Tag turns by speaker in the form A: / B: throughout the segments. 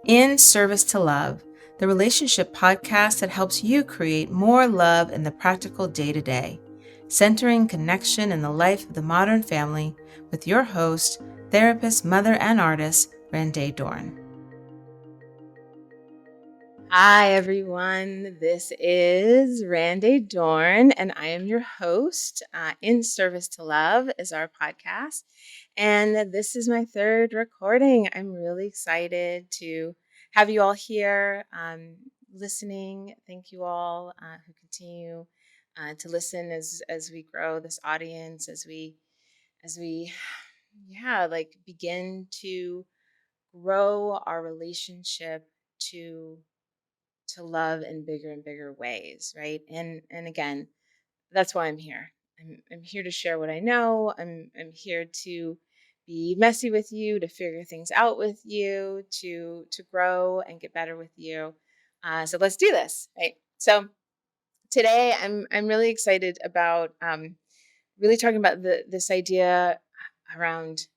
A: In Service to Love, the relationship podcast that helps you create more love in the practical day-to-day, centering connection in the life of the modern family with your host, therapist, mother, and artist, Dorn. Hi, everyone. This is Dorn, and I am your host. In Service to Love is our podcast, and this is my third recording. I'm really excited to have you all here listening. Thank you all who continue to listen as we grow this audience, as we begin to grow our relationship to love in bigger and bigger ways, right? And again, that's why I'm here. I'm here to share what I know. I'm here to be messy with you, to figure things out with you, to grow and get better with you. So let's do this, right? So today I'm really excited about really talking about this idea around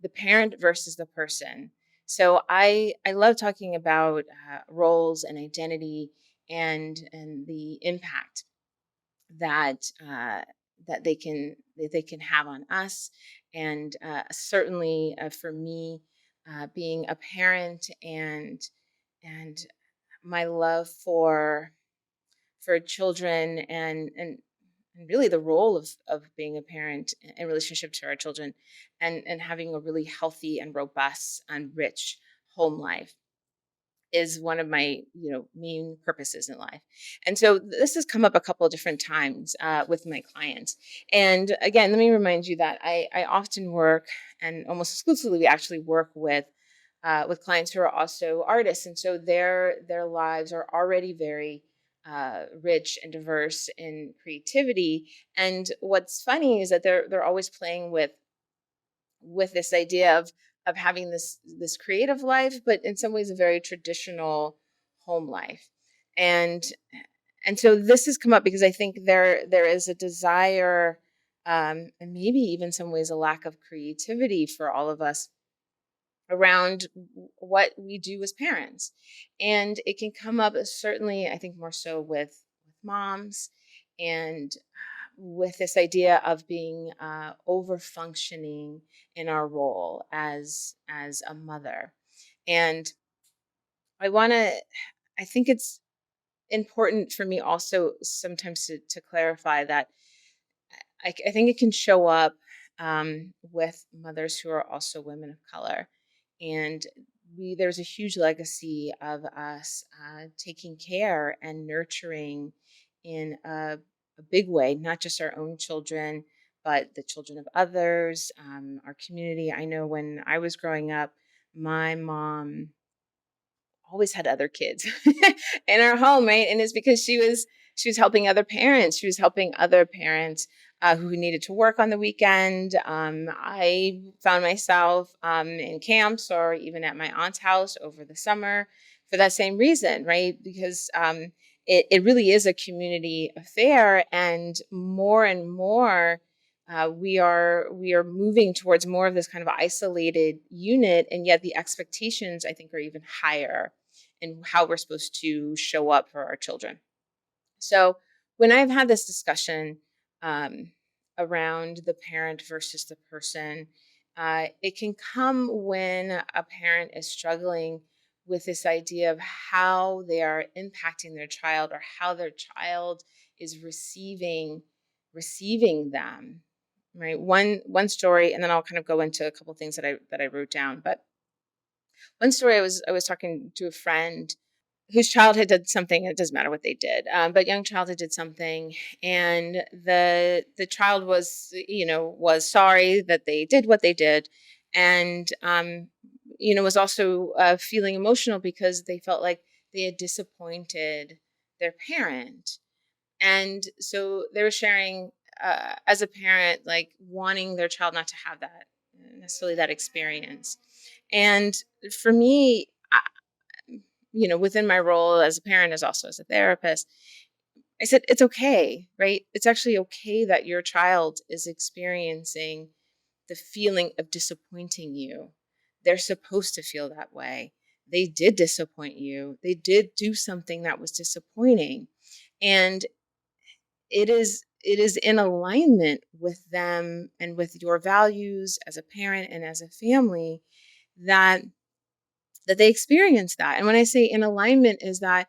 A: the parent versus the person. So I love talking about roles and identity and the impact that they can have on us, and certainly for me, being a parent and my love for children and really the role of being a parent in relationship to our children and having a really healthy and robust and rich home life is one of my main purposes in life. And so this has come up a couple of different times with my clients. And again, let me remind you that I often work, and almost exclusively actually work with clients who are also artists, and so their lives are already very rich and diverse in creativity. And what's funny is that they're always playing with this idea of having this creative life, but in some ways a very traditional home life. And and so this has come up because I think there is a desire, and maybe even some ways a lack of creativity for all of us around what we do as parents. And it can come up certainly, I think, more so with moms, and with this idea of being over functioning in our role as a mother. And I think it's important for me also sometimes to clarify that I think it can show up with mothers who are also women of color. And there's a huge legacy of us taking care and nurturing in a big way, not just our own children, but the children of others, our community. I know when I was growing up, my mom always had other kids in our home, right? And it's because she was helping other parents. She was helping other parents who needed to work on the weekend. I found myself in camps or even at my aunt's house over the summer for that same reason, right? Because it really is a community affair, and more. We are moving towards more of this kind of isolated unit, and yet the expectations, I think, are even higher in how we're supposed to show up for our children. So when I've had this discussion um, around the parent versus the person, it can come when a parent is struggling with this idea of how they are impacting their child, or how their child is receiving them. Right. One story, and then I'll kind of go into a couple things that I wrote down. But one story, I was talking to a friend whose child had did something. It doesn't matter what they did, but young child had did something, and the child was sorry that they did what they did, and was also feeling emotional because they felt like they had disappointed their parent. And so they were sharing, as a parent, like wanting their child not to have that necessarily that experience. And for me, within my role as a parent, as also as a therapist, I said, it's okay, right? It's actually okay that your child is experiencing the feeling of disappointing you. They're supposed to feel that way. they did disappoint you. They did do something that was disappointing. And it is in alignment with them and with your values as a parent and as a family that they experience that. And when I say in alignment is that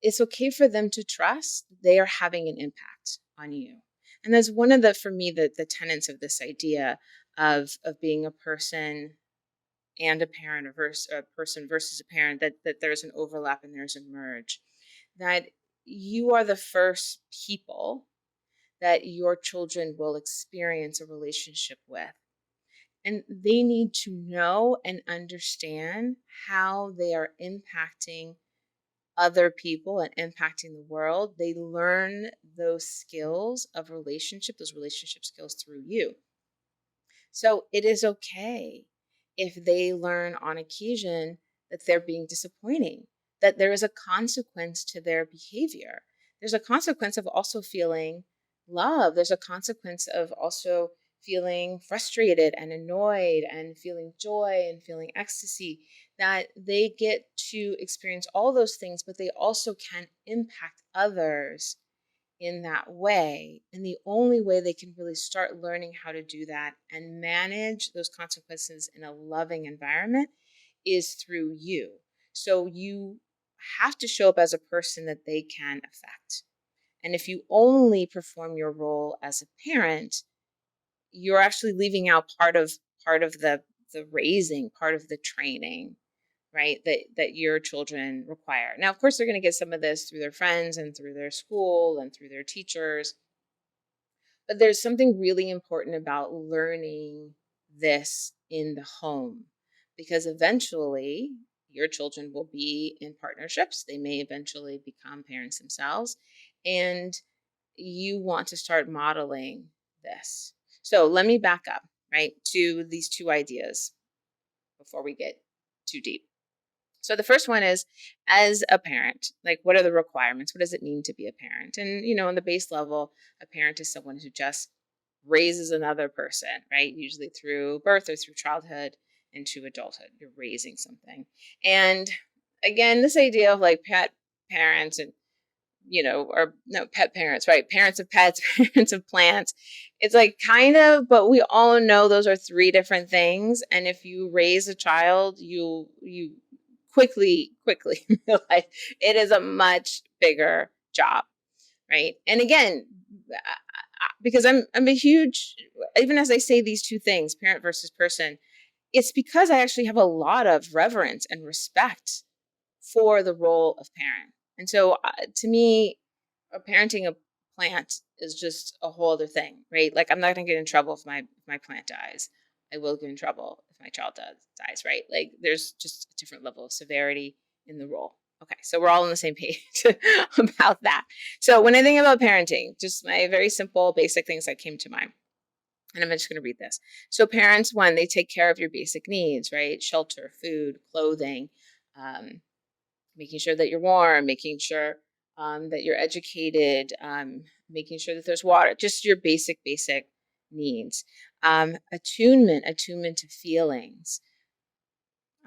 A: it's okay for them to trust they are having an impact on you. And that's one of the, for me, the tenets of this idea of being a person and a parent, or a person versus a parent, that there's an overlap and there's a merge. That you are the first people that your children will experience a relationship with. And they need to know and understand how they are impacting other people and impacting the world. They learn those skills of relationship, those relationship skills through you. So it is okay if they learn on occasion that they're being disappointing, that there is a consequence to their behavior. There's a consequence of also feeling love. There's a consequence of also feeling frustrated and annoyed and feeling joy and feeling ecstasy, that they get to experience all those things, but they also can impact others in that way. And the only way they can really start learning how to do that and manage those consequences in a loving environment is through you. So you have to show up as a person that they can affect. And if you only perform your role as a parent, you're actually leaving out part of the raising, part of the training, right? That your children require. Now, of course, they're going to get some of this through their friends and through their school and through their teachers. But there's something really important about learning this in the home, because eventually your children will be in partnerships. They may eventually become parents themselves. And you want to start modeling this. So let me back up, right, to these two ideas before we get too deep. So the first one is, as a parent, like, what are the requirements? What does it mean to be a parent? And, on the base level, a parent is someone who just raises another person, right? Usually through birth or through childhood into adulthood. You're raising something. And again, this idea of like pet parents and, or no, pet parents, right? Parents of pets, parents of plants. It's like kind of, but we all know those are three different things. And if you raise a child, you quickly realize it is a much bigger job, right? And again, because I'm a huge, even as I say these two things, parent versus person, it's because I actually have a lot of reverence and respect for the role of parent. And so to me, parenting a plant is just a whole other thing, right? Like, I'm not going to get in trouble if my plant dies. I will get in trouble if my child dies, right? Like, there's just a different level of severity in the role. Okay, so we're all on the same page about that. So when I think about parenting, just my very simple, basic things that came to mind. And I'm just going to read this. So parents, one, they take care of your basic needs, right? Shelter, food, clothing, um, making sure that you're warm, making sure that you're educated, making sure that there's water, just your basic needs. Attunement to feelings.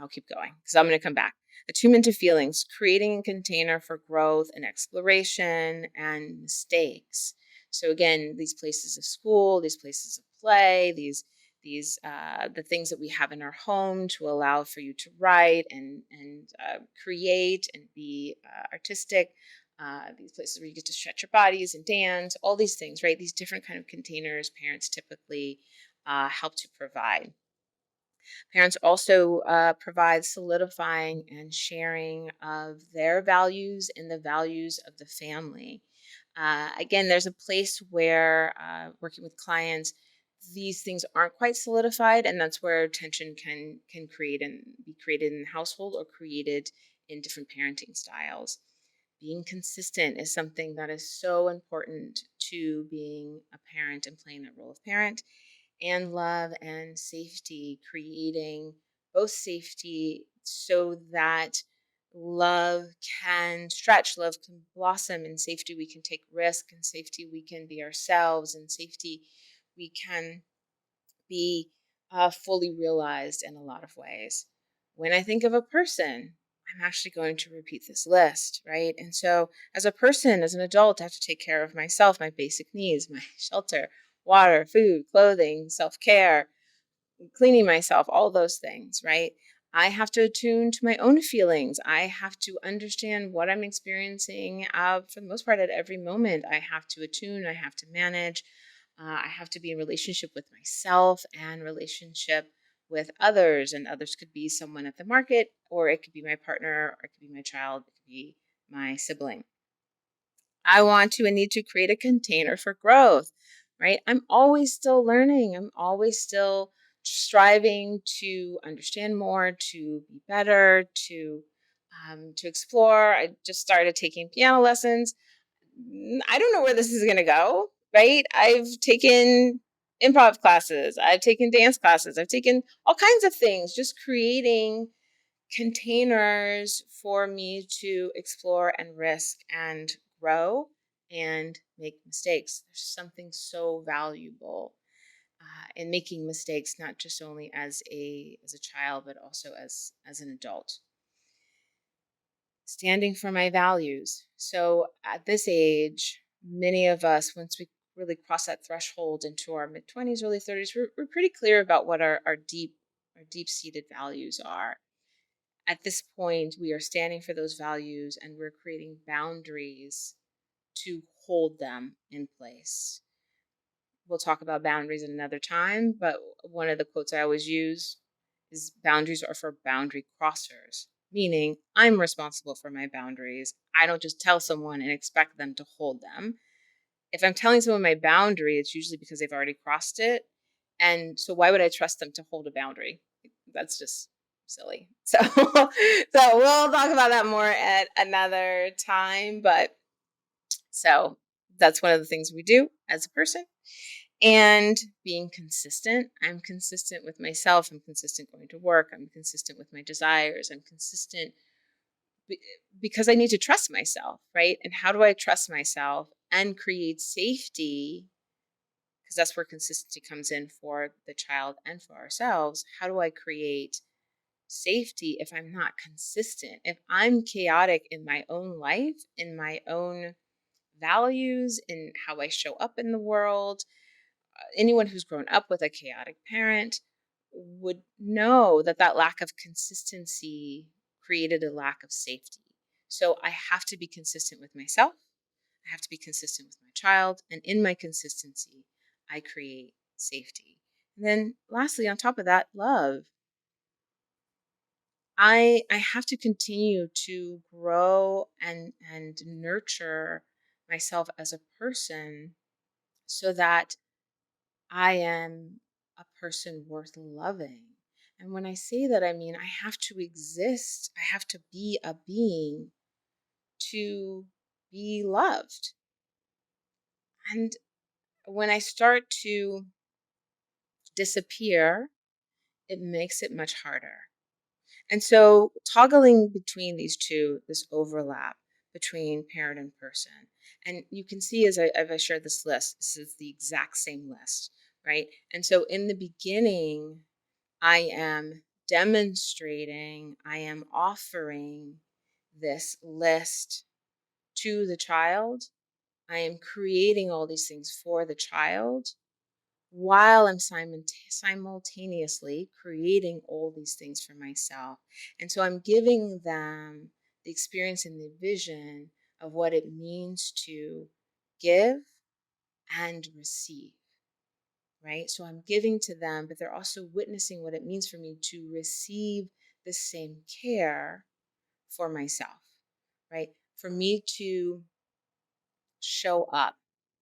A: I'll keep going because I'm going to come back. Attunement to feelings, creating a container for growth and exploration and mistakes. So again, these places of school, these places of play, these the things that we have in our home to allow for you to write and create and be artistic. These places where you get to stretch your bodies and dance, all these things, right? These different kind of containers parents typically help to provide. Parents also provide solidifying and sharing of their values and the values of the family. Again, there's a place where working with clients, these things aren't quite solidified, and that's where tension can create and be created in the household or created in different parenting styles. Being consistent is something that is so important to being a parent and playing that role of parent, and love and safety, creating both safety so that love can stretch, love can blossom. In safety, we can take risk. In safety, we can be ourselves. In safety, we can be fully realized in a lot of ways. When I think of a person, I'm actually going to repeat this list, right? And so, as a person, as an adult, I have to take care of myself, my basic needs, my shelter, water, food, clothing, self care, cleaning myself, all those things, right? I have to attune to my own feelings. I have to understand what I'm experiencing for the most part at every moment. I have to attune, I have to manage. I have to be in relationship with myself and relationship with others. And others could be someone at the market, or it could be my partner, or it could be my child, it could be my sibling. I want to and need to create a container for growth, right? I'm always still learning. I'm always still striving to understand more, to be better, to explore. I just started taking piano lessons. I don't know where this is going to go, right? I've taken improv classes, I've taken dance classes, I've taken all kinds of things, just creating containers for me to explore and risk and grow and make mistakes. There's something so valuable in making mistakes, not just only as a child, but also as an adult. Standing for my values. So at this age, many of us, once we really cross that threshold into our mid 20s, early 30s, we're pretty clear about what our deep seated values are. At this point, we are standing for those values and we're creating boundaries to hold them in place. We'll talk about boundaries at another time, but one of the quotes I always use is boundaries are for boundary crossers, meaning I'm responsible for my boundaries. I don't just tell someone and expect them to hold them. If I'm telling someone my boundary, it's usually because they've already crossed it. And so why would I trust them to hold a boundary? That's just silly. So so we'll talk about that more at another time, but so that's one of the things we do as a person. And being consistent. I'm consistent with myself. I'm consistent going to work. I'm consistent with my desires. I'm consistent be- because I need to trust myself, right? And how do I trust myself and create safety? Because that's where consistency comes in for the child and for ourselves. How do I create safety if I'm not consistent? If I'm chaotic in my own life, in my own values, in how I show up in the world, anyone who's grown up with a chaotic parent would know that that lack of consistency created a lack of safety. So I have to be consistent with myself. I have to be consistent with my child. And in my consistency, I create safety. And then lastly, on top of that, love. I have to continue to grow and nurture myself as a person so that I am a person worth loving. And when I say that, I mean I have to exist. I have to be a being to be loved. And when I start to disappear, it makes it much harder. And so, toggling between these two, this overlap between parent and person. And you can see as I shared this list, this is the exact same list, right? And so, in the beginning, I am demonstrating, I am offering this list to the child. I am creating all these things for the child while I'm simultaneously creating all these things for myself. And so I'm giving them the experience and the vision of what it means to give and receive, right? So I'm giving to them, but they're also witnessing what it means for me to receive the same care for myself, right? For me to show up,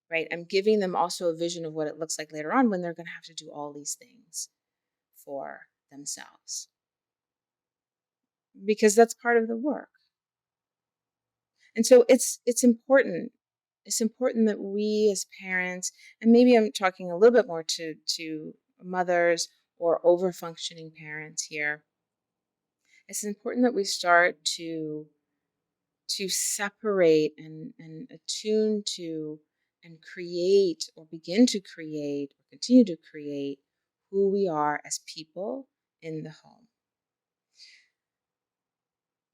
A: right? I'm giving them also a vision of what it looks like later on when they're going to have to do all these things for themselves because that's part of the work. And so it's important. It's important that we as parents, and maybe I'm talking a little bit more to mothers or over functioning parents here. It's important that we start to separate and attune to and create or begin to create or continue to create who we are as people in the home.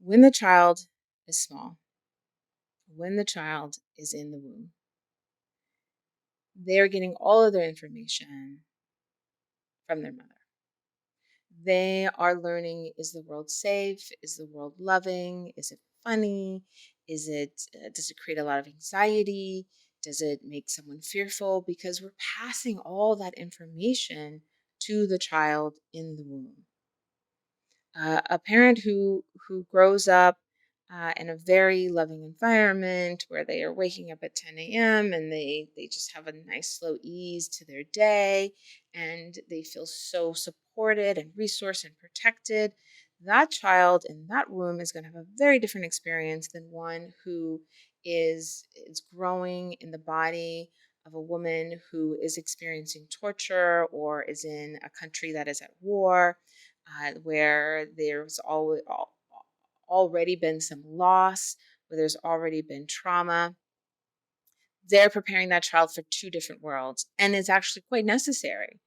A: When the child is small, when the child is in the womb, they're getting all of their information from their mother. They are learning, is the world safe? Is the world loving? Is it funny? Does it create a lot of anxiety? Does it make someone fearful? Because we're passing all that information to the child in the womb. A parent who grows up in a very loving environment where they are waking up at 10 a.m. and they just have a nice slow ease to their day and they feel so supported and resourced and protected. That child in that womb is going to have a very different experience than one who is growing in the body of a woman who is experiencing torture or is in a country that is at war, where already been some loss, where there's already been trauma. They're preparing that child for two different worlds, and it's actually quite necessary,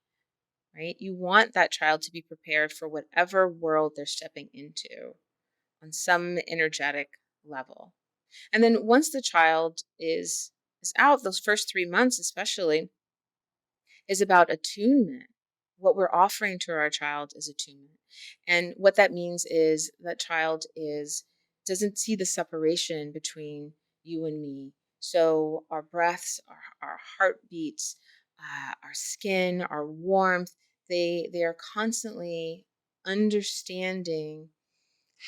A: right? You want that child to be prepared for whatever world they're stepping into on some energetic level. And then once the child is out, those first 3 months especially, is about attunement. What we're offering to our child is attunement. And what that means is that child is doesn't see the separation between you and me. So our breaths, our heartbeats, our skin, our warmth, they are constantly understanding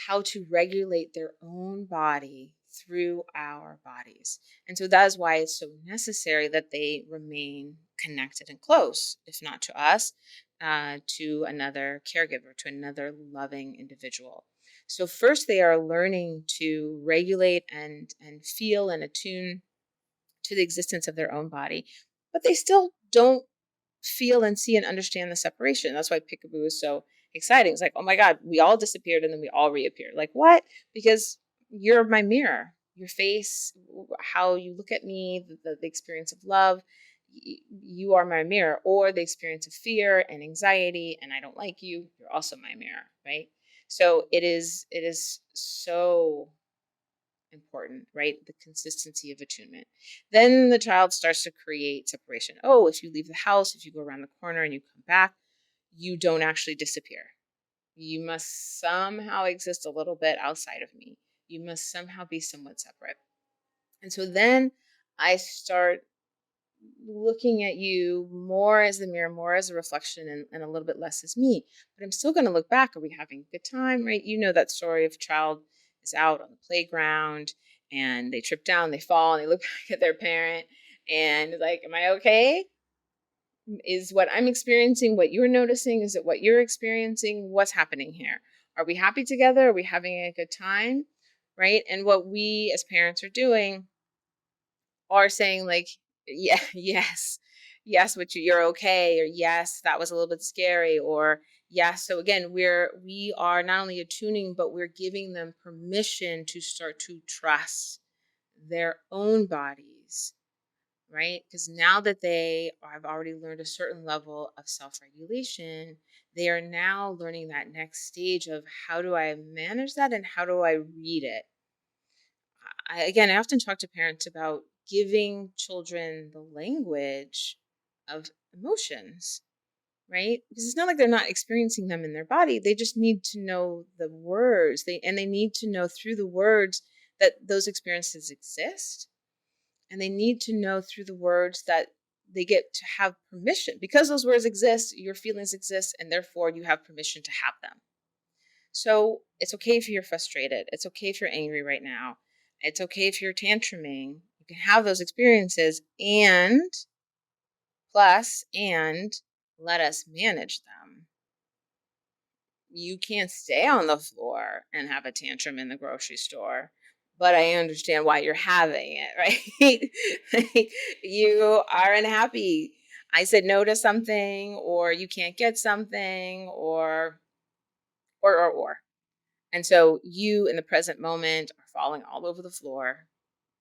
A: how to regulate their own body through our bodies. And so that is why it's so necessary that they remain connected and close, if not to us, to another caregiver, to another loving individual. So first they are learning to regulate and feel and attune to the existence of their own body, but they still don't feel and see and understand the separation. That's why Peekaboo is so exciting. It's like, oh my God, we all disappeared and then we all reappeared. Like, what? Because you're my mirror. Your face, how you look at me, the experience of love, you are my mirror. Or the experience of fear and anxiety, and I don't like you, you're also my mirror, right? So it is so important, right? The consistency of attunement. Then the child starts to create separation. Oh, if you leave the house, if you go around the corner and you come back, you don't actually disappear. You must somehow exist a little bit outside of me. You must somehow be somewhat separate. And so then I start looking at you more as the mirror, more as a reflection, and a little bit less as me. But I'm still going to look back. Are we having a good time? Right? You know that story of child is out on the playground and they trip down, they fall, and they look back at their parent and like, am I okay? Is what I'm experiencing what you're noticing? Is it what you're experiencing? What's happening here? Are we happy together? Are we having a good time? Right? And what we as parents are doing are saying like, yeah, yes, yes, but you're okay, or yes, that was a little bit scary, or yes. So again, we are not only attuning, but we're giving them permission to start to trust their own bodies, right? Because now that they have already learned a certain level of self-regulation, they are now learning that next stage of how do I manage that and how do I read it. I often talk to parents about giving children the language of emotions, right? Because it's not like they're not experiencing them in their body. They just need to know the words. They need to know through the words that those experiences exist. And they need to know through the words that they get to have permission. Because those words exist, your feelings exist, and therefore you have permission to have them. So it's okay if you're frustrated. It's okay if you're angry right now. It's okay if you're tantruming. You can have those experiences and let us manage them. You can't stay on the floor and have a tantrum in the grocery store, but I understand why you're having it, right? You are unhappy. I said no to something, or you can't get something, or. And so you in the present moment are falling all over the floor.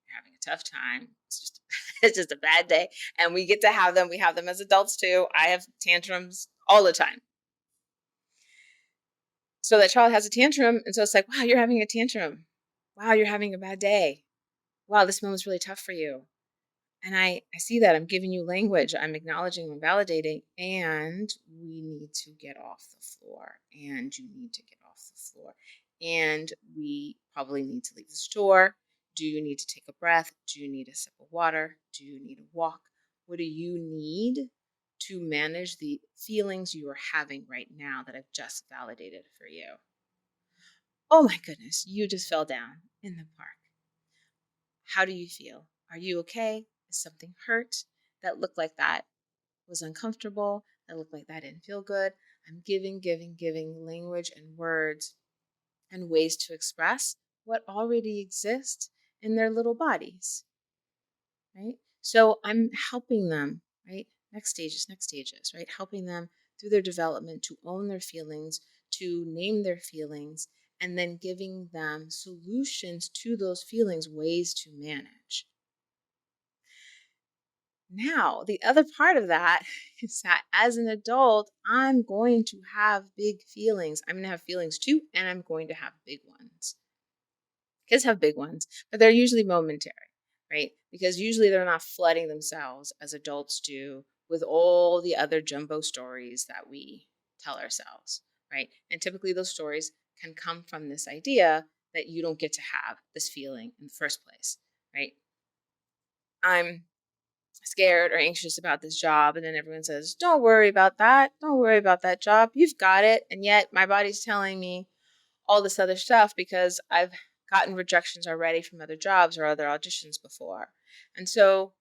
A: You're having a tough time. It's just it's just a bad day. And we get to have them. We have them as adults too. I have tantrums all the time. So that child has a tantrum, and so it's like, "Wow, you're having a tantrum. Wow, you're having a bad day. Wow, this moment's really tough for you." And I see that, I'm giving you language, I'm acknowledging and validating, and we need to get off the floor, and you need to get off the floor. And we probably need to leave the store. Do you need to take a breath? Do you need a sip of water? Do you need a walk? What do you need to manage the feelings you are having right now that I've just validated for you? Oh my goodness, you just fell down in the park. How do you feel? Are you okay? Is something hurt? That looked like that was uncomfortable. That looked like that didn't feel good. I'm giving language and words and ways to express what already exists in their little bodies, right? So I'm helping them, right? Next stages, right? Helping them through their development to own their feelings, to name their feelings, and then giving them solutions to those feelings, ways to manage. Now, the other part of that is that as an adult, I'm going to have big feelings. I'm going to have feelings too, and I'm going to have big ones. Kids have big ones, but they're usually momentary, right? Because usually they're not flooding themselves as adults do with all the other jumbo stories that we tell ourselves, right? And typically those stories can come from this idea that you don't get to have this feeling in the first place, right? I'm scared or anxious about this job. And then everyone says, don't worry about that. Don't worry about that job. You've got it. And yet my body's telling me all this other stuff because I've gotten rejections already from other jobs or other auditions before. And so,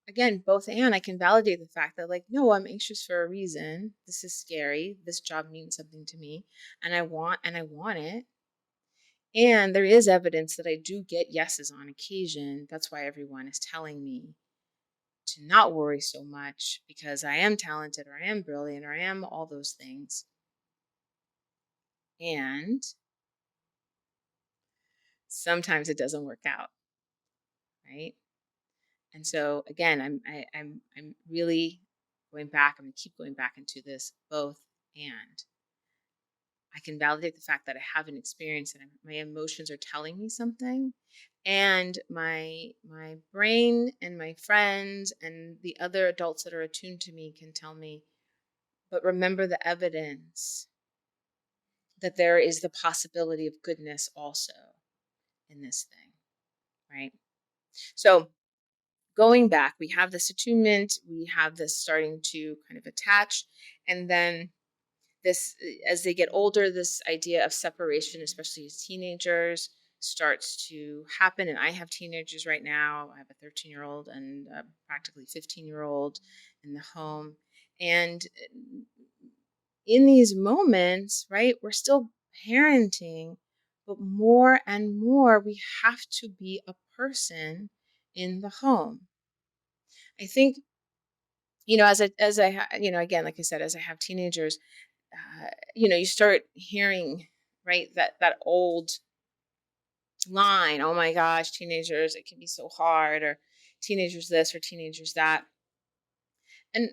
A: again, both and I can validate the fact that, like, no, I'm anxious for a reason. This is scary. This job means something to me. And I want it. And there is evidence that I do get yeses on occasion. That's why everyone is telling me to not worry so much because I am talented or I am brilliant or I am all those things. And sometimes it doesn't work out, right? And so again, I'm really going back. I'm going to keep going back into this both and. I can validate the fact that I have an experience and my emotions are telling me something, and my brain and my friends and the other adults that are attuned to me can tell me, but remember the evidence that there is the possibility of goodness also in this thing, right? So going back, we have this attunement, we have this starting to kind of attach, and then this, as they get older, this idea of separation, especially as teenagers, starts to happen. And I have teenagers right now. I have a 13-year-old and a practically 15-year-old in the home. And in these moments, right, we're still parenting, but more and more we have to be a person in the home. I think, again, like I said, as I have teenagers, you start hearing, right, that old line, oh my gosh, teenagers, it can be so hard, or teenagers this or teenagers that. And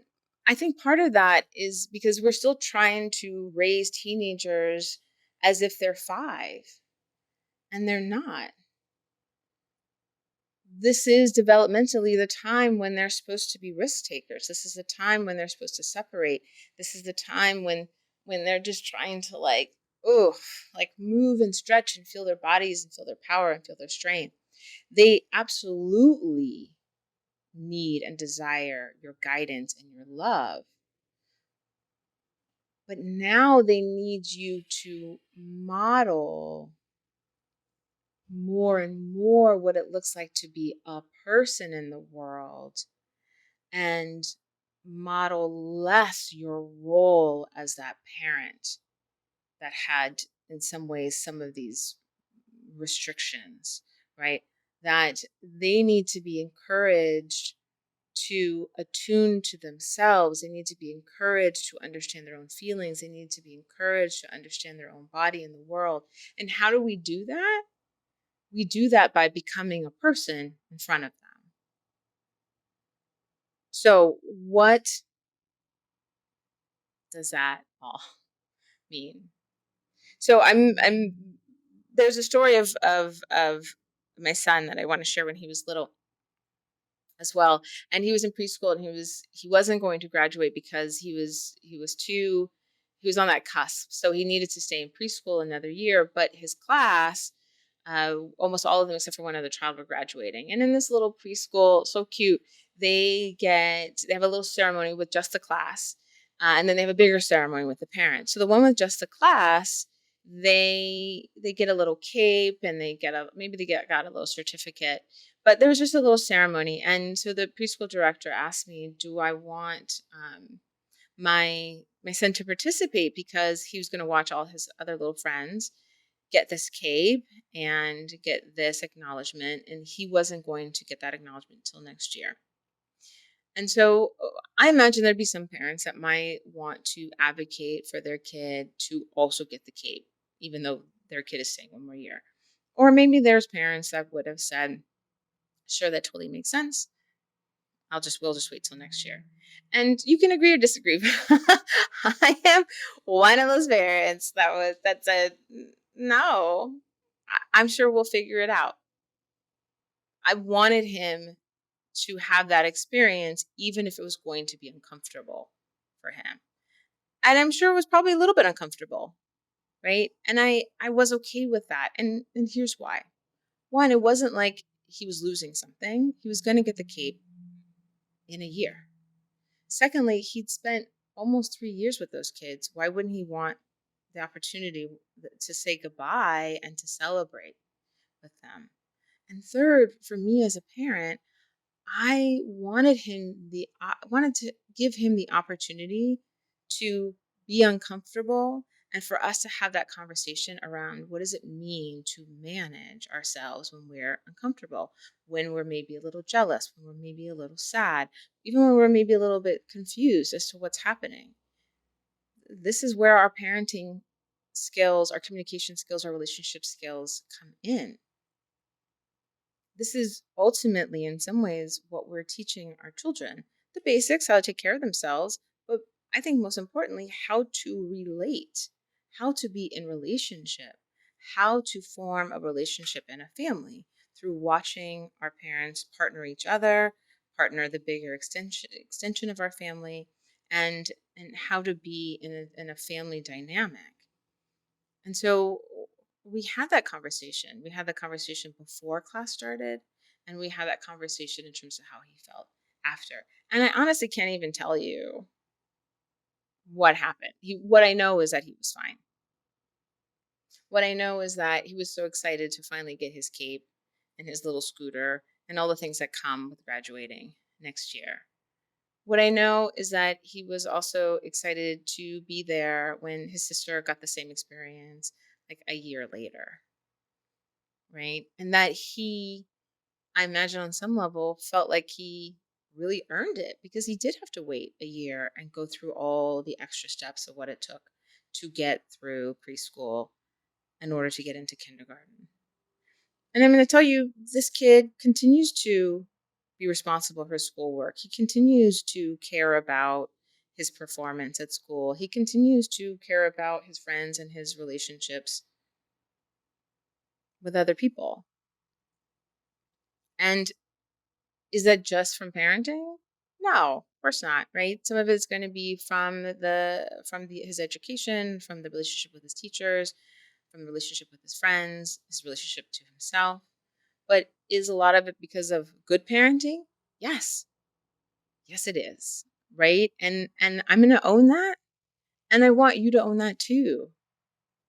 A: I think part of that is because we're still trying to raise teenagers as if they're 5, and they're not. This is developmentally the time when they're supposed to be risk takers. This is the time when they're supposed to separate. This is the time when they're just trying to, like move and stretch and feel their bodies and feel their power and feel their strength. They absolutely need and desire your guidance and your love. But now they need you to model more and more what it looks like to be a person in the world, and model less your role as that parent that had, in some ways, some of these restrictions, right? That they need to be encouraged to attune to themselves. They need to be encouraged to understand their own feelings. They need to be encouraged to understand their own body in the world. And how do we do that? We do that by becoming a person in front of them. So, what does that all mean? So I'm there's a story of my son that I want to share when he was little as well. And he was in preschool, and he wasn't going to graduate because he was on that cusp. So he needed to stay in preschool another year, but his class, almost all of them except for one other child, were graduating. And in this little preschool, so cute, they have a little ceremony with just the class, and then they have a bigger ceremony with the parents. So the one with just the class, they get a little cape, and got a little certificate, but there was just a little ceremony. And so the preschool director asked me, do I want my son to participate, because he was going to watch all his other little friends get this cape and get this acknowledgement, and he wasn't going to get that acknowledgement until next year. And so I imagine there'd be some parents that might want to advocate for their kid to also get the cape, even though their kid is staying one more year. Or maybe there's parents that would have said, sure, that totally makes sense. We'll just wait till next year. And you can agree or disagree. I am one of those parents that said, no, I'm sure we'll figure it out. I wanted him to have that experience, even if it was going to be uncomfortable for him. And I'm sure it was probably a little bit uncomfortable, right? And I was okay with that. And here's why. One, it wasn't like he was losing something. He was going to get the cape in a year. Secondly, he'd spent almost 3 years with those kids. Why wouldn't he want the opportunity to say goodbye and to celebrate with them? And third, for me as a parent, I wanted to give him the opportunity to be uncomfortable, and for us to have that conversation around what does it mean to manage ourselves when we're uncomfortable, when we're maybe a little jealous, when we're maybe a little sad, even when we're maybe a little bit confused as to what's happening. This is where our parenting skills, our communication skills, our relationship skills come in. This is ultimately, in some ways, what we're teaching our children. The basics, how to take care of themselves, but I think most importantly, how to relate, how to be in relationship, how to form a relationship in a family through watching our parents partner each other, partner the bigger extension of our family, and how to be in a family dynamic. And so we had that conversation. We had that conversation before class started, and we had that conversation in terms of how he felt after. And I honestly can't even tell you what happened. What I know is that he was fine. What I know is that he was so excited to finally get his cape and his little scooter and all the things that come with graduating next year. What I know is that he was also excited to be there when his sister got the same experience like a year later, right? And that I imagine on some level, felt like he really earned it, because he did have to wait a year and go through all the extra steps of what it took to get through preschool in order to get into kindergarten. And I'm going to tell you, this kid continues to be responsible for schoolwork. He continues to care about his performance at school. He continues to care about his friends and his relationships with other people. And is that just from parenting? No, of course not, right? Some of it's going to be from his education, from the relationship with his teachers, from the relationship with his friends, his relationship to himself. But is a lot of it because of good parenting? Yes. Yes, it is. Right? And I'm going to own that, and I want you to own that too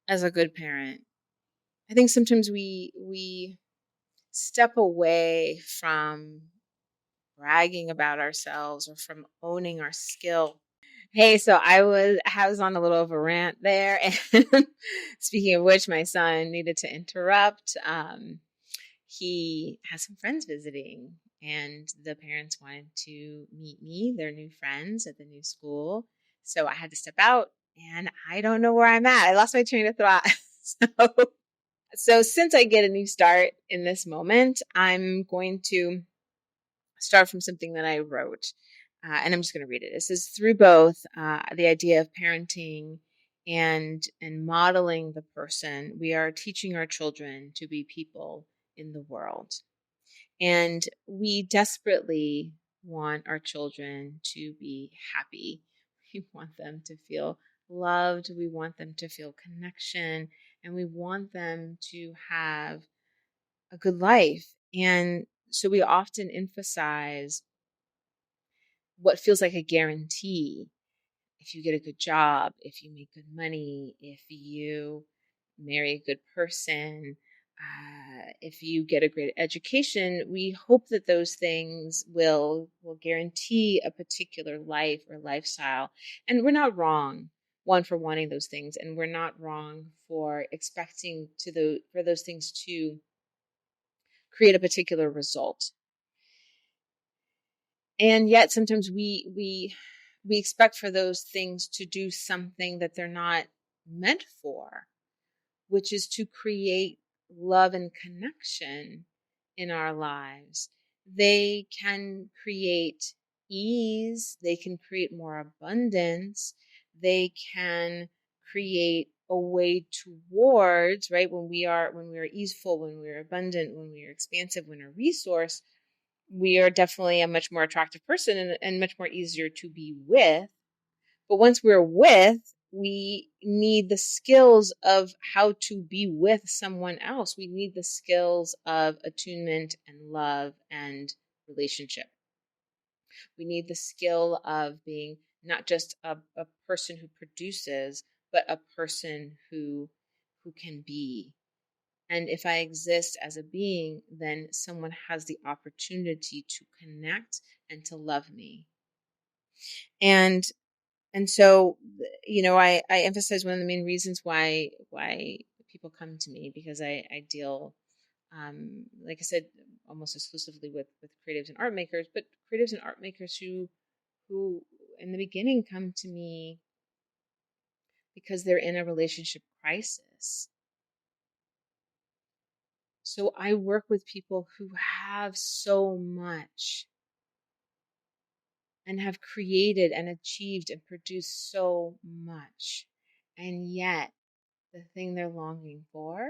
A: as a good parent. I think sometimes we step away from bragging about ourselves or from owning our skill. Hey, so I was on a little of a rant there, and speaking of which, my son needed to interrupt. He has some friends visiting, and the parents wanted to meet me, their new friends at the new school. So I had to step out, and I don't know where I'm at. I lost my train of thought. So since I get a new start in this moment, I'm going to start from something that I wrote, and I'm just going to read it. It says, through both the idea of parenting and modeling the person, we are teaching our children to be people in the world. And we desperately want our children to be happy. We want them to feel loved. We want them to feel connection. And we want them to have a good life. And so we often emphasize what feels like a guarantee. If you get a good job, if you make good money, if you marry a good person, if you get a great education, we hope that those things will guarantee a particular life or lifestyle. And we're not wrong, one, for wanting those things, and we're not wrong for expecting for those things to create a particular result. And yet sometimes we expect for those things to do something that they're not meant for, which is to create love and connection in our lives. They can create ease, they can create more abundance, they can create a way towards, right, when we are easeful, when we are abundant, when we are expansive, when we're a resource, we are definitely a much more attractive person and much more easier to be with. But once we're with, we need the skills of how to be with someone else. We need the skills of attunement and love and relationship. We need the skill of being not just a person who produces, but a person who can be. And if I exist as a being, then someone has the opportunity to connect and to love me. And so, I emphasize one of the main reasons why people come to me, because I deal, like I said, almost exclusively with creatives and art makers, but creatives and art makers who in the beginning come to me because they're in a relationship crisis. So I work with people who have so much and have created and achieved and produced so much, and yet the thing they're longing for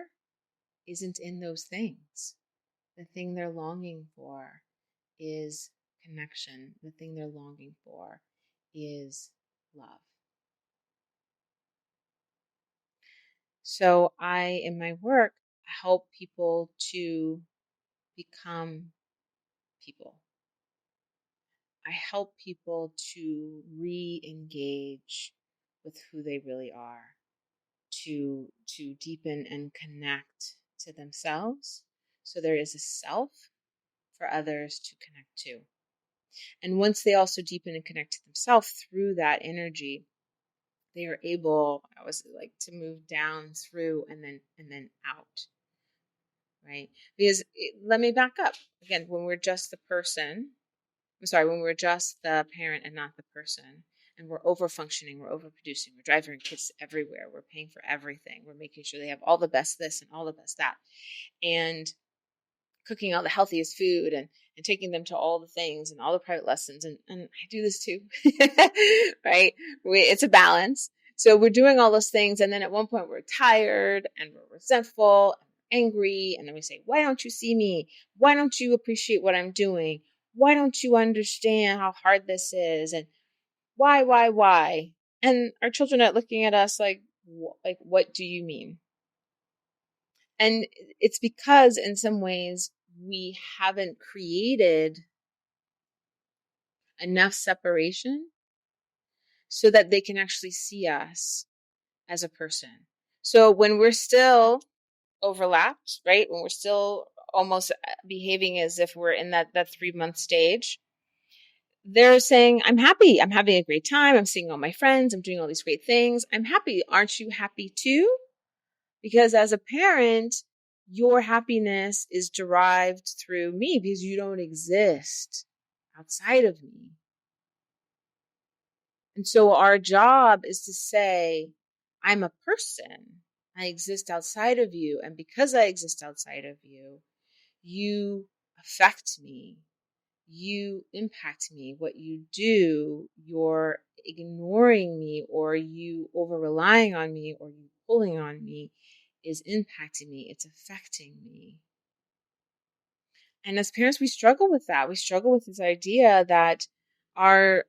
A: isn't in those things. The thing they're longing for is connection. The thing they're longing for is love. So I, in my work, help people to become people. I help people to re-engage with who they really are, to deepen and connect to themselves. So there is a self for others to connect to. And once they also deepen and connect to themselves through that energy, they are able, I always like, to move down through and then out. Right? Because let me back up. Again, when we're just the person, when we're just the parent and not the person, and we're over functioning, we're over producing, we're driving kids everywhere, we're paying for everything, we're making sure they have all the best this and all the best that, and cooking all the healthiest food and taking them to all the things and all the private lessons. And I do this too, right? It's a balance. So we're doing all those things. And then at one point we're tired and we're resentful and angry. And then we say, why don't you see me? Why don't you appreciate what I'm doing? Why don't you understand how hard this is? And why? And our children are looking at us like, what do you mean? And it's because in some ways we haven't created enough separation so that they can actually see us as a person. So when we're still overlapped, right? When we're still almost behaving as if we're in that 3-month stage, they're saying, I'm happy. I'm having a great time. I'm seeing all my friends. I'm doing all these great things. I'm happy. Aren't you happy too? Because as a parent, your happiness is derived through me because you don't exist outside of me. And so our job is to say, I'm a person. I exist outside of you. And because I exist outside of you, you affect me. you impact me. What you do, you're ignoring me, or you over relying on me, or you pulling on me is impacting me. It's affecting me. And as parents, we struggle with that. We struggle with this idea that our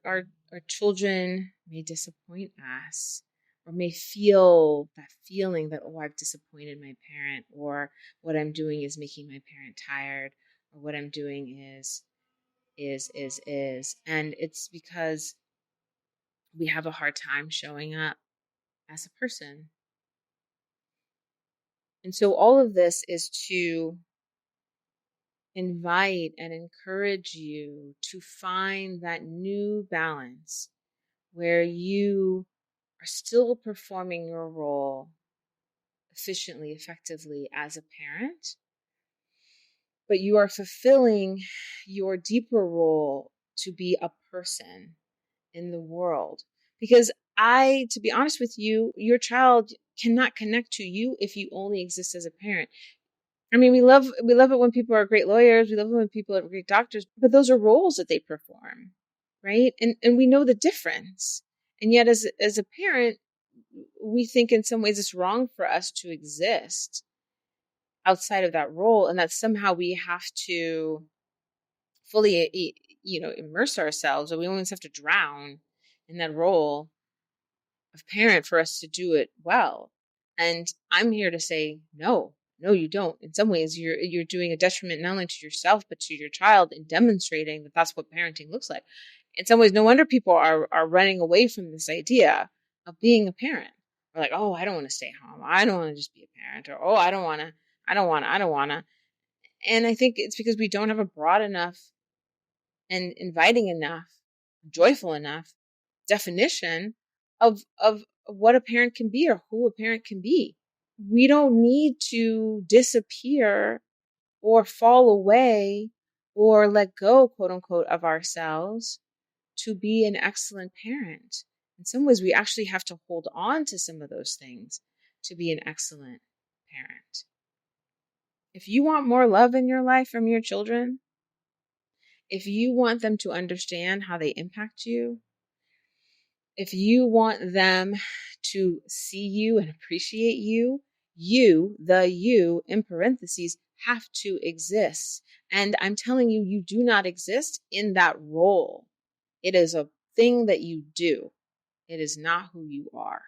A: children may disappoint us, or may feel that feeling that, oh, I've disappointed my parent, or what I'm doing is making my parent tired, or what I'm doing is. And it's because we have a hard time showing up as a person. And so all of this is to invite and encourage you to find that new balance where you are still performing your role efficiently, effectively as a parent, but you are fulfilling your deeper role to be a person in the world. Because to be honest with you, your child cannot connect to you if you only exist as a parent. I mean, we love it when people are great lawyers. We love it when people are great doctors, but those are roles that they perform, right? And we know the difference. And yet, as a parent, we think in some ways it's wrong for us to exist outside of that role, and that somehow we have to fully, immerse ourselves, or we almost have to drown in that role of parent for us to do it well. And I'm here to say, no, you don't. In some ways, you're doing a detriment not only to yourself, but to your child, in demonstrating that that's what parenting looks like. In some ways, no wonder people are running away from this idea of being a parent. They're like, oh, I don't want to stay home. I don't want to just be a parent. Or, oh, I don't want to. And I think it's because we don't have a broad enough and inviting enough, joyful enough definition of what a parent can be, or who a parent can be. We don't need to disappear or fall away or let go, quote unquote, of ourselves to be an excellent parent. In some ways, we actually have to hold on to some of those things to be an excellent parent. If you want more love in your life from your children, if you want them to understand how they impact you, if you want them to see you and appreciate you, the you in parentheses, have to exist. And I'm telling you, you do not exist in that role. It is a thing that you do. It is not who you are.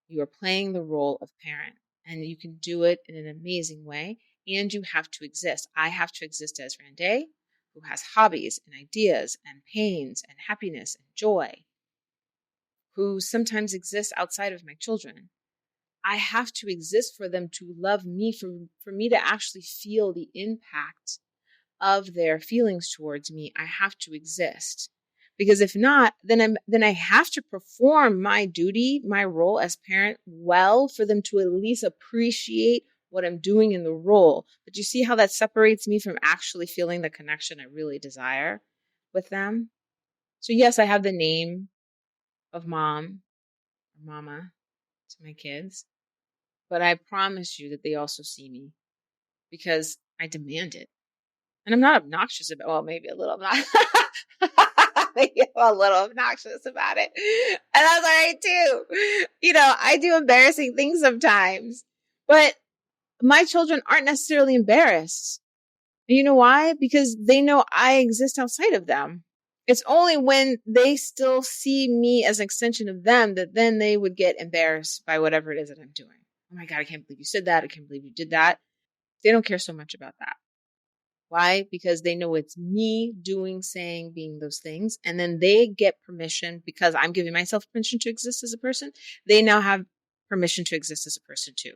A: You are playing the role of parent, and you can do it in an amazing way. And you have to exist. I have to exist as Rande, who has hobbies and ideas and pains and happiness and joy, who sometimes exists outside of my children. I have to exist for them to love me, for me to actually feel the impact of their feelings towards me. I have to exist. Because if not, then I have to perform my duty, my role as parent well, for them to at least appreciate what I'm doing in the role. But you see how that separates me from actually feeling the connection I really desire with them? So yes, I have the name of mom or mama to my kids, but I promise you that they also see me, because I demand it. And I'm not obnoxious about, well, maybe a little, maybe I'm a little obnoxious about it. And that's all right too. I do embarrassing things sometimes, but my children aren't necessarily embarrassed. And you know why? Because they know I exist outside of them. It's only when they still see me as an extension of them that then they would get embarrassed by whatever it is that I'm doing. Oh my God, I can't believe you said that. I can't believe you did that. They don't care so much about that. Why? Because they know it's me doing, saying, being those things. And then they get permission, because I'm giving myself permission to exist as a person. They now have permission to exist as a person too.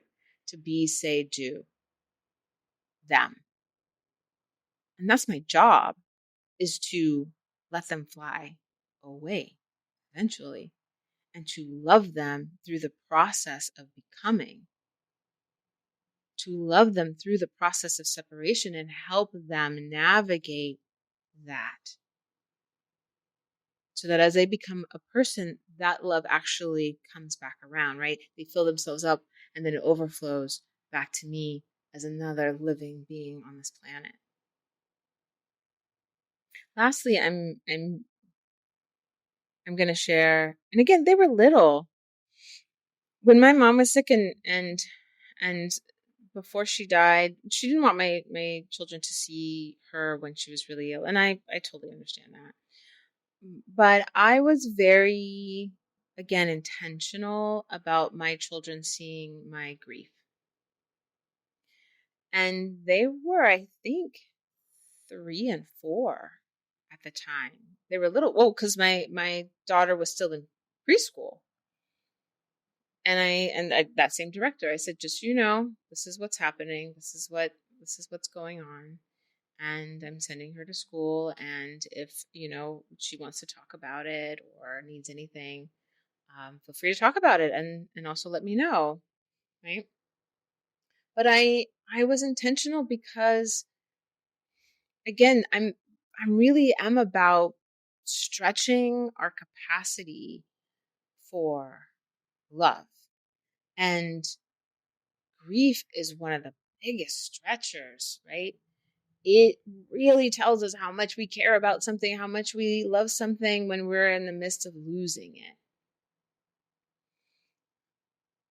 A: To be, say, do them. And that's my job, is to let them fly away eventually, and to love them through the process of becoming, to love them through the process of separation and help them navigate that. So that as they become a person, that love actually comes back around, right? They fill themselves up, and then it overflows back to me as another living being on this planet. lastly, I'm going to share, and again, they were little. When my mom was sick and before she died, she didn't want my children to see her when she was really ill, and I totally understand that. But I was very, again, intentional about my children seeing my grief. And they were, I think, 3 and 4 at the time. They were little. Well, because my daughter was still in preschool. And that same director, I said, just so you know, this is what's happening. This is what's going on. And I'm sending her to school. And if, she wants to talk about it or needs anything, feel free to talk about it and also let me know. Right. But I was intentional because, again, I'm really am about stretching our capacity for love. And grief is one of the biggest stretchers, right? It really tells us how much we care about something, how much we love something when we're in the midst of losing it.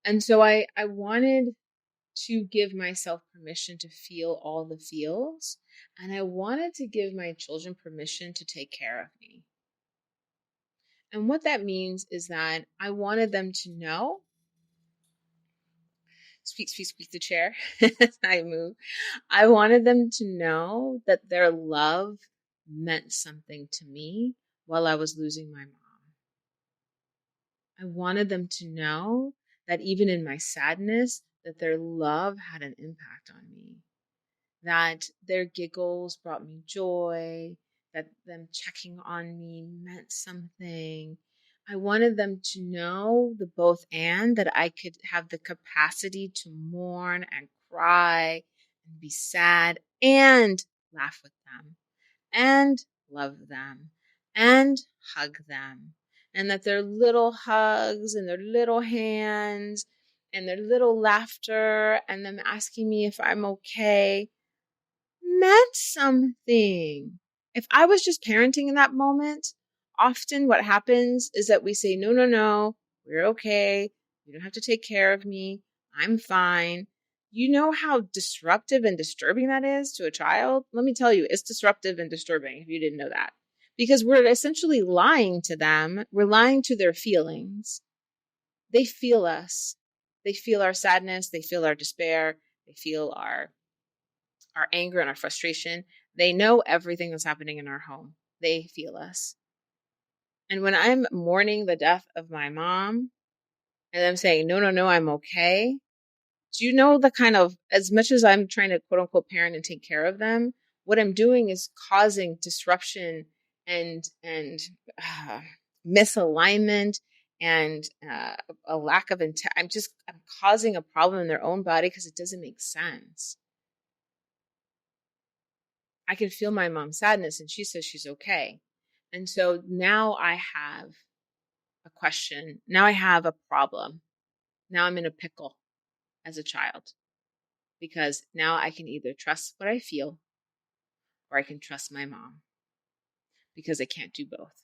A: And so I wanted to give myself permission to feel all the feels. And I wanted to give my children permission to take care of me. And what that means is that I wanted them to know, speak the chair as I move. I wanted them to know that their love meant something to me while I was losing my mom. I wanted them to know that even in my sadness, that their love had an impact on me, that their giggles brought me joy, that them checking on me meant something. I wanted them to know the both and that I could have the capacity to mourn and cry and be sad and laugh with them and love them and hug them. And that their little hugs and their little hands and their little laughter and them asking me if I'm okay meant something. If I was just parenting in that moment, often what happens is that we say, no, no, no, we're okay. You don't have to take care of me. I'm fine. You know how disruptive and disturbing that is to a child? Let me tell you, it's disruptive and disturbing if you didn't know that. Because we're essentially lying to them. We're lying to their feelings. They feel us. They feel our sadness. They feel our despair. They feel our anger and our frustration. They know everything that's happening in our home. They feel us. And when I'm mourning the death of my mom and I'm saying, no, no, no, I'm okay. Do you know the kind of, as much as I'm trying to quote unquote parent and take care of them, what I'm doing is causing disruption and misalignment and a lack of intent. I'm causing a problem in their own body because it doesn't make sense. I can feel my mom's sadness and she says she's okay. And so now I have a question. Now I have a problem. Now I'm in a pickle as a child because now I can either trust what I feel or I can trust my mom because I can't do both.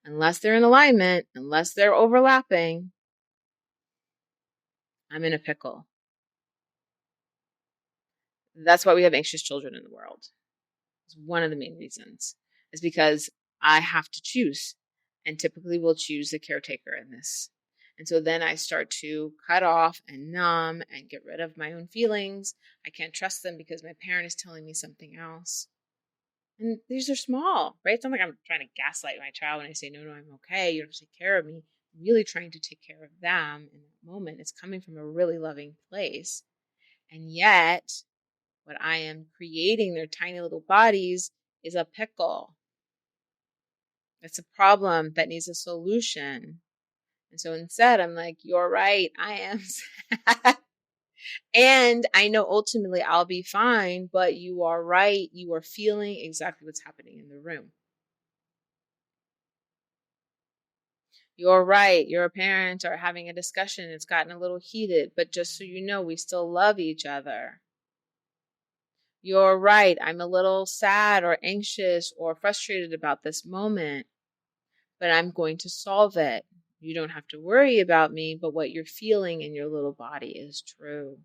A: Unless they're in alignment, unless they're overlapping, I'm in a pickle. That's why we have anxious children in the world. It's one of the main reasons is because I have to choose and typically will choose the caretaker in this. And so then I start to cut off and numb and get rid of my own feelings. I can't trust them because my parent is telling me something else. And these are small, right? It's not like I'm trying to gaslight my child when I say, no, no, I'm okay. You don't have to take care of me. I'm really trying to take care of them in that moment. It's coming from a really loving place. And yet, what I am creating their tiny little bodies is a pickle. It's a problem that needs a solution. And so instead, I'm like, you're right. I am sad. And I know ultimately I'll be fine, but you are right. You are feeling exactly what's happening in the room. You're right. Your parents are having a discussion. It's gotten a little heated, but just so you know, we still love each other. You're right. I'm a little sad or anxious or frustrated about this moment, but I'm going to solve it. You don't have to worry about me, but what you're feeling in your little body is true.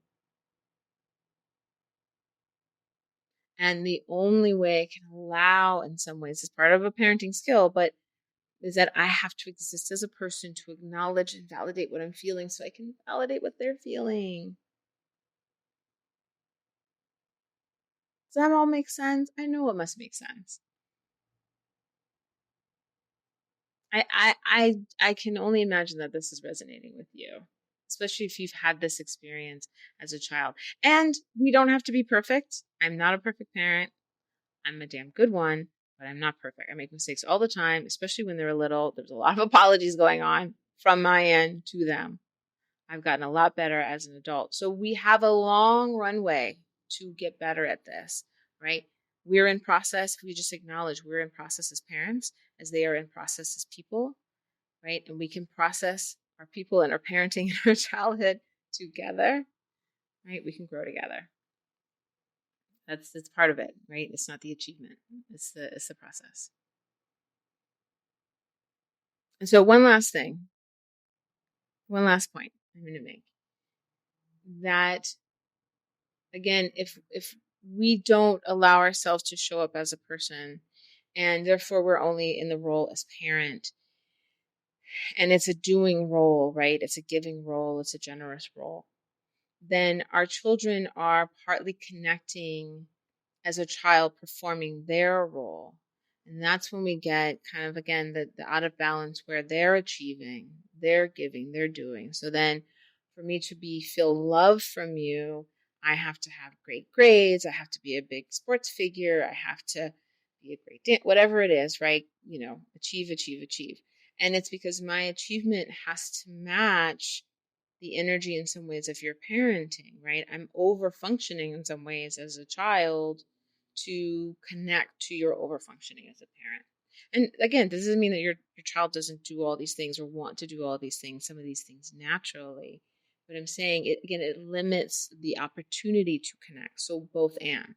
A: And the only way I can allow, in some ways, is part of a parenting skill, but is that I have to exist as a person to acknowledge and validate what I'm feeling so I can validate what they're feeling. Does that all make sense? I know it must make sense. I can only imagine that this is resonating with you, especially if you've had this experience as a child. And we don't have to be perfect. I'm not a perfect parent. I'm a damn good one, but I'm not perfect. I make mistakes all the time, especially when they're little. There's a lot of apologies going on from my end to them. I've gotten a lot better as an adult. So we have a long runway to get better at this, right? We're in process. We just acknowledge we're in process as parents, as they are in process as people, right? And we can process our people and our parenting and our childhood together, right? We can grow together. That's part of it, right? It's not the achievement. It's the process. And so one last point I'm going to make, that again, if we don't allow ourselves to show up as a person, and therefore we're only in the role as parent, and it's a doing role, right? It's a giving role, it's a generous role, then our children are partly connecting as a child performing their role. And that's when we get kind of, again, the out of balance where they're achieving, they're giving, they're doing. So then for me to feel love from you, I have to have great grades. I have to be a big sports figure. I have to be a great whatever it is, right? Achieve, achieve, achieve. And it's because my achievement has to match the energy in some ways of your parenting, right? I'm over functioning in some ways as a child to connect to your over functioning as a parent. And again, this doesn't mean that your child doesn't do all these things or want to do all these things, some of these things naturally. But I'm saying it limits the opportunity to connect. So both and,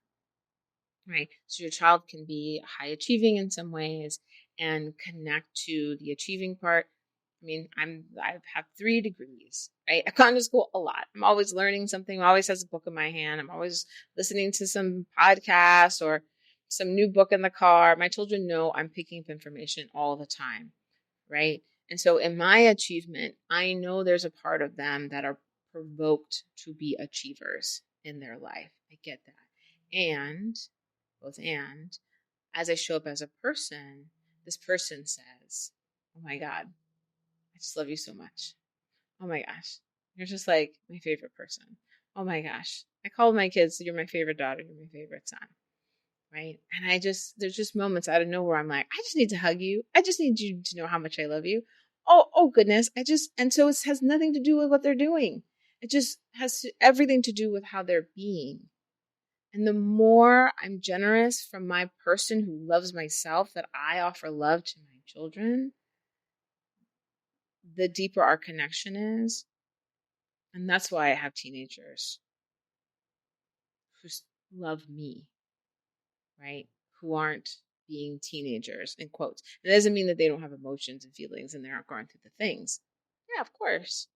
A: right? So your child can be high achieving in some ways and connect to the achieving part. I mean, I've had 3 degrees, right? I've gone to school a lot. I'm always learning something. I always has a book in my hand. I'm always listening to some podcast or some new book in the car. My children know I'm picking up information all the time, right? And so in my achievement, I know there's a part of them that are provoked to be achievers in their life. I get that. And as I show up as a person, this person says, "Oh my God, I just love you so much. Oh my gosh, you're just like my favorite person. Oh my gosh, I called my kids, you're my favorite daughter, you're my favorite son." Right? And there's just moments out of nowhere I'm like, I just need to hug you. I just need you to know how much I love you. Oh goodness. And so it has nothing to do with what they're doing. It just has everything to do with how they're being. And the more I'm generous from my person who loves myself, that I offer love to my children, the deeper our connection is. And that's why I have teenagers who love me, right? Who aren't being teenagers, in quotes. It doesn't mean that they don't have emotions and feelings and they aren't going through the things. Yeah, of course.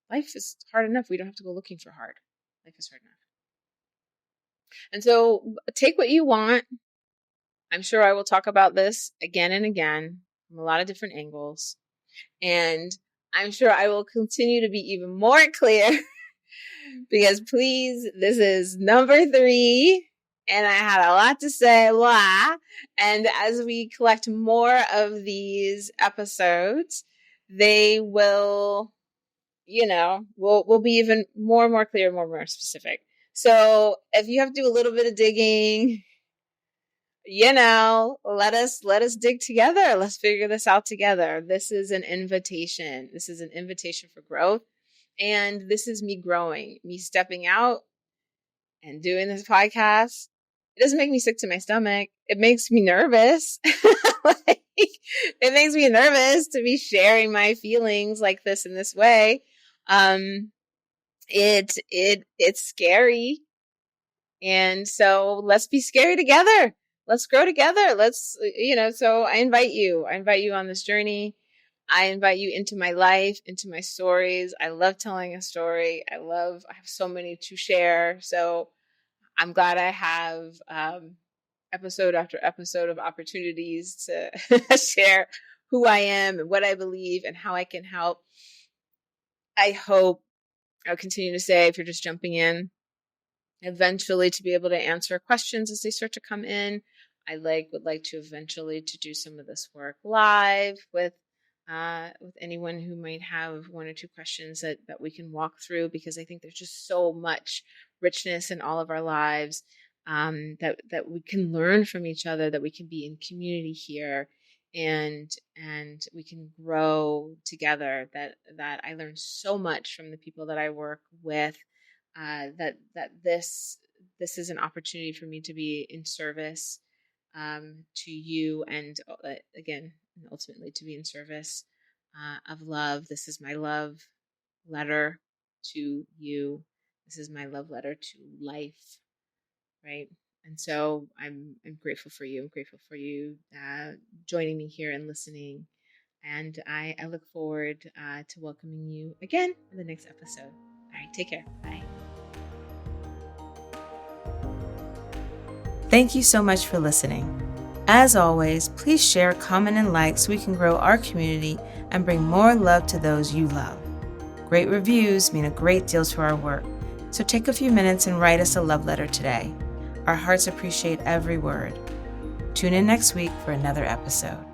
A: Life is hard enough. We don't have to go looking for hard. Life is hard enough. And so take what you want. I'm sure I will talk about this again and again from a lot of different angles. And I'm sure I will continue to be even more clear because please, this is number 3. And I had a lot to say, blah. And as we collect more of these episodes, they will, we'll be even more and more clear, more and more specific. So if you have to do a little bit of digging, let us dig together. Let's figure this out together. This is an invitation. This is an invitation for growth. And this is me growing, me stepping out and doing this podcast. It doesn't make me sick to my stomach. It makes me nervous. It makes me nervous to be sharing my feelings like this in this way. It's scary. And so let's be scary together. Let's grow together. So I invite you. I invite you on this journey. I invite you into my life, into my stories. I love telling a story. I have so many to share. So I'm glad I have episode after episode of opportunities to share who I am and what I believe and how I can help. I hope I'll continue to say, if you're just jumping in, eventually to be able to answer questions as they start to come in. I would like to eventually to do some of this work live with anyone who might have one or two questions that we can walk through, because I think there's just so much richness in all of our lives, that we can learn from each other, that we can be in community here, and we can grow together. That I learn so much from the people that I work with. That this is an opportunity for me to be in service to you, and again, ultimately to be in service of love. This is my love letter to you. This is my love letter to life, right? And so I'm grateful for you. I'm grateful for you joining me here and listening. And I look forward to welcoming you again in the next episode. All right, take care. Bye.
B: Thank you so much for listening. As always, please share, comment, and like so we can grow our community and bring more love to those you love. Great reviews mean a great deal to our work, so take a few minutes and write us a love letter today. Our hearts appreciate every word. Tune in next week for another episode.